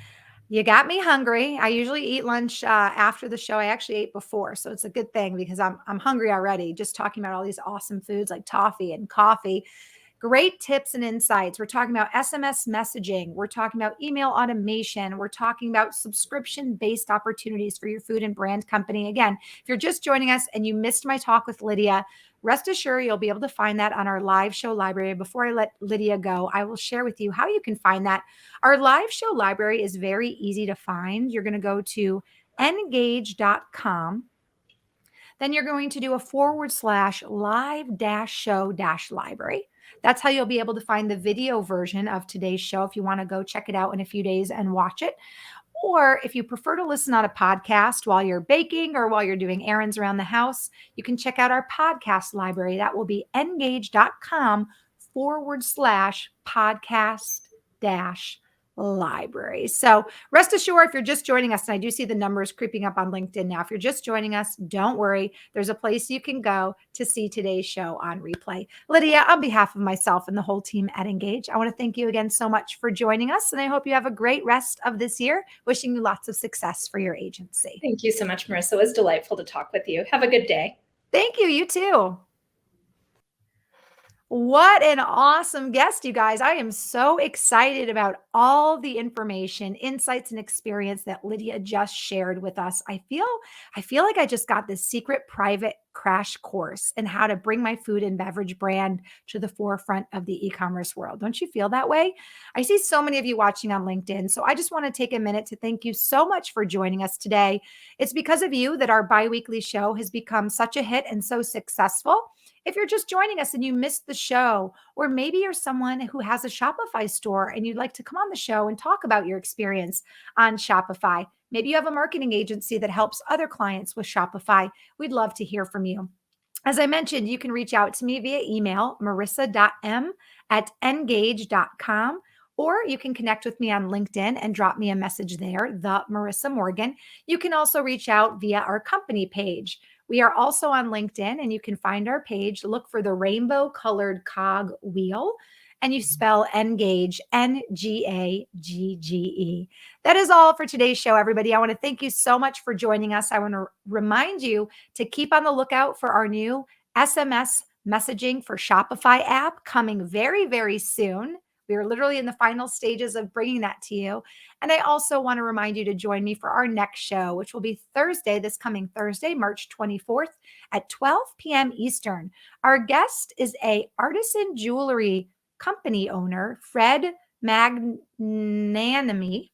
You got me hungry. I usually eat lunch after the show. I actually ate before, so it's a good thing because I'm hungry already. Just talking about all these awesome foods like toffee and coffee. Great tips and insights. We're talking about SMS messaging. We're talking about email automation. We're talking about subscription-based opportunities for your food and brand company. Again, if you're just joining us and you missed my talk with Lydia, rest assured you'll be able to find that on our live show library. Before I let Lydia go, I will share with you how you can find that. Our live show library is very easy to find. You're going to go to engage.com. Then you're going to do a /live-show-library. That's how you'll be able to find the video version of today's show if you want to go check it out in a few days and watch it. Or if you prefer to listen on a podcast while you're baking or while you're doing errands around the house, you can check out our podcast library. That will be engage.com/podcast dash library. So rest assured, if you're just joining us, and I do see the numbers creeping up on LinkedIn now, if you're just joining us, don't worry. There's a place you can go to see today's show on replay. Lydia, on behalf of myself and the whole team at Engage, I want to thank you again so much for joining us. And I hope you have a great rest of this year. Wishing you lots of success for your agency. Thank you so much, Marissa. It was delightful to talk with you. Have a good day. Thank you. You too. What an awesome guest, you guys. I am so excited about all the information, insights, and experience that Lydia just shared with us. I feel like I just got this secret private crash course in how to bring my food and beverage brand to the forefront of the e-commerce world. Don't you feel that way? I see so many of you watching on LinkedIn. So I just want to take a minute to thank you so much for joining us today. It's because of you that our bi-weekly show has become such a hit and so successful. If you're just joining us and you missed the show, or maybe you're someone who has a Shopify store and you'd like to come on the show and talk about your experience on Shopify, maybe you have a marketing agency that helps other clients with Shopify, we'd love to hear from you. As I mentioned, you can reach out to me via email, marissa.m@engage.com, or you can connect with me on LinkedIn and drop me a message there, the Marissa Morgan. You can also reach out via our company page. We are also on LinkedIn, and you can find our page. Look for the rainbow colored cog wheel, and you spell Engage, Ngagge. That is all for today's show, everybody. I want to thank you so much for joining us. I want to remind you to keep on the lookout for our new SMS messaging for Shopify app coming very, very soon. We are literally in the final stages of bringing that to you. And I also want to remind you to join me for our next show, which will be Thursday, this coming Thursday, March 24th at 12 p.m. Eastern. Our guest is a artisan jewelry company owner, Fred Magnanimi.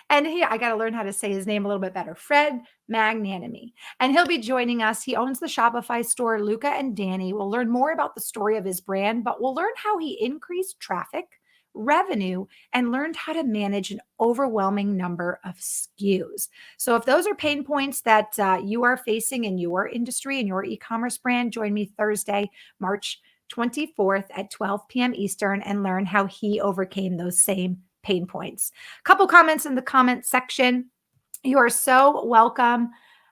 And I got to learn how to say his name a little bit better. Fred Magnanimi. And he'll be joining us. He owns the Shopify store, Luca and Danny. We'll learn more about the story of his brand, but we'll learn how he increased traffic, revenue, and learned how to manage an overwhelming number of SKUs. So if those are pain points that you are facing in your industry and your e-commerce brand, join me Thursday, March 24th at 12 p.m. Eastern and learn how he overcame those same pain points. A couple comments in the comment section. You are so welcome.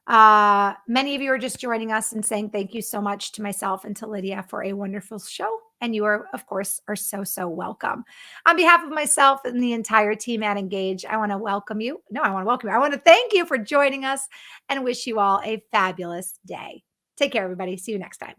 Many of you are just joining us and saying thank you so much to myself and to Lydia for a wonderful show. And you are, of course, so, so welcome. On behalf of myself and the entire team at Engage, I want to welcome you. No, I want to welcome you. I want to thank you for joining us and wish you all a fabulous day. Take care, everybody. See you next time.